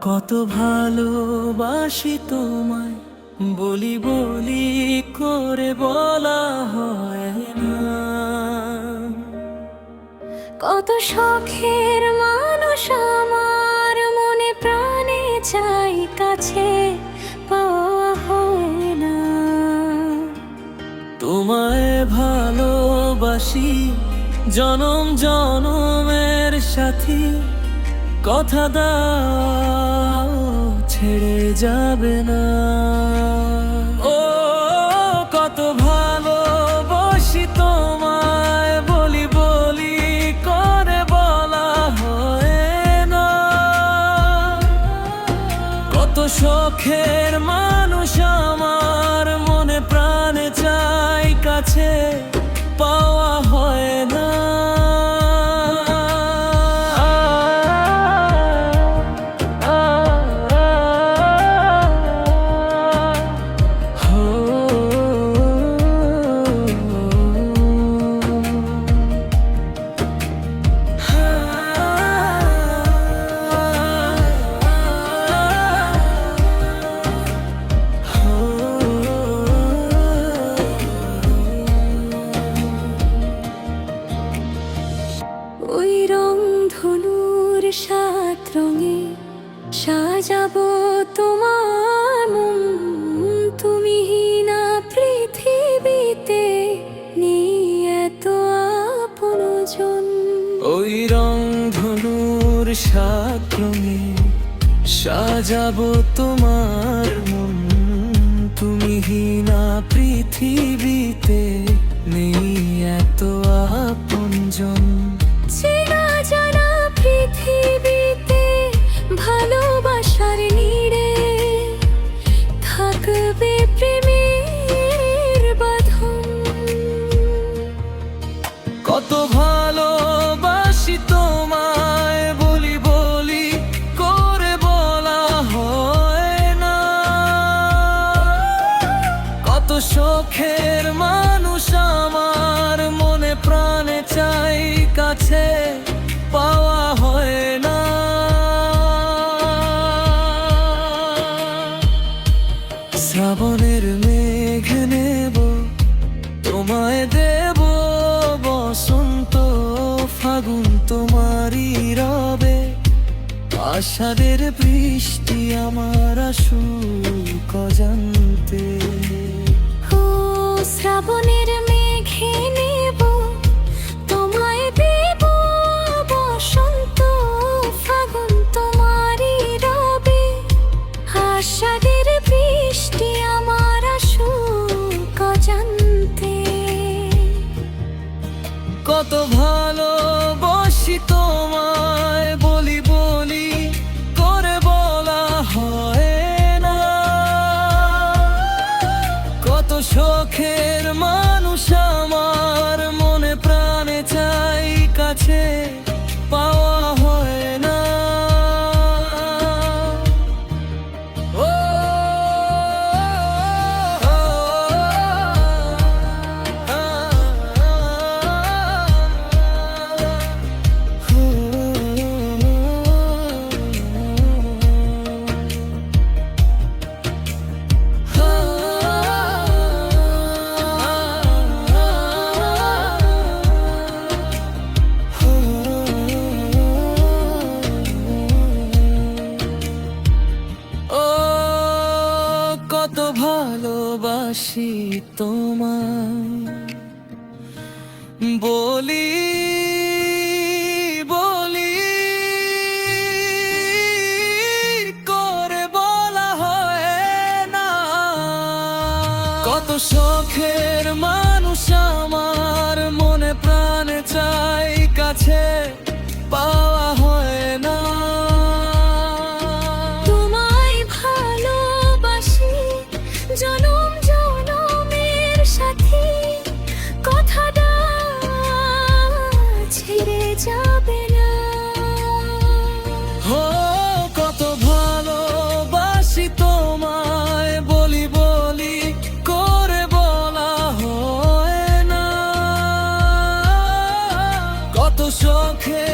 কত ভালোবাসি তোমায়, বলি বলি করে বলা হয় না। কত শখের মানুষ আমার, মনে প্রাণে চাই কাছে, পাওয়া হয় না। তোমায় ভালোবাসি জনম জনমের সাথী, কথা দাও ছেড়ে যাবে না। ও কত ভালোবাসি তোমায়, বলি বলি করে বলা হয় না। কত শখের মানুষ আমার, মনে প্রাণে চাই কাছে, পাওয়া হয় না। ওই রং ধনুর 7 রঙে সাজাবো তোমার মন, তুমি না পৃথিবীতে নেই এত আপনজন। ওই রং ধনুর 7 রঙে সাজাবো তোমার মন, তুমি না পৃথিবীতে নেই এত আপনজন। চেনা জানা পৃথিবীতে ভালোবাসার নীড়ে থাকবে প্রেমের বাঁধন। কত ভালোবাসি তোমায়, বলি বলি করে বলা হয় না। কত শখের মানুষ আমার, মনে প্রাণে চাই কাছে, পাওয়া হয় না। শ্রাবণের মেঘ নেব, তোমায় দেব বসন্ত ফাগুন তোমারই রবে। আষাঢ়ের বৃষ্টি আমার আসুক অজান্তে। ও শ্রাবণের মেঘে নেব, তোমায় দেব বসন্ত ফাগুন তোমারই রবে। আষাঢ়ের বৃষ্টি আমার আসুক অজান্তে। কত ভালোবাসি তোমায়, বলি বলি করে বলা হয় না। কত শখের মানুষ আমার, মনে প্রাণে চাই কাছে, পাওয়া হয় না। ও কত ভালোবাসি তোমায়, বলি বলি করে বলা হয় না। কত শখের মানুষ আমার, মনে প্রাণে চাই কাছে, পাওয়া হয় না। তোমায় ভালোবাসি জনম জনমের সাথী, কথা দাও ছেড়ে যাবে না। ও কত ভালোবাসি তোমায়, বলি বলি করে বলা হয় না। কত শখের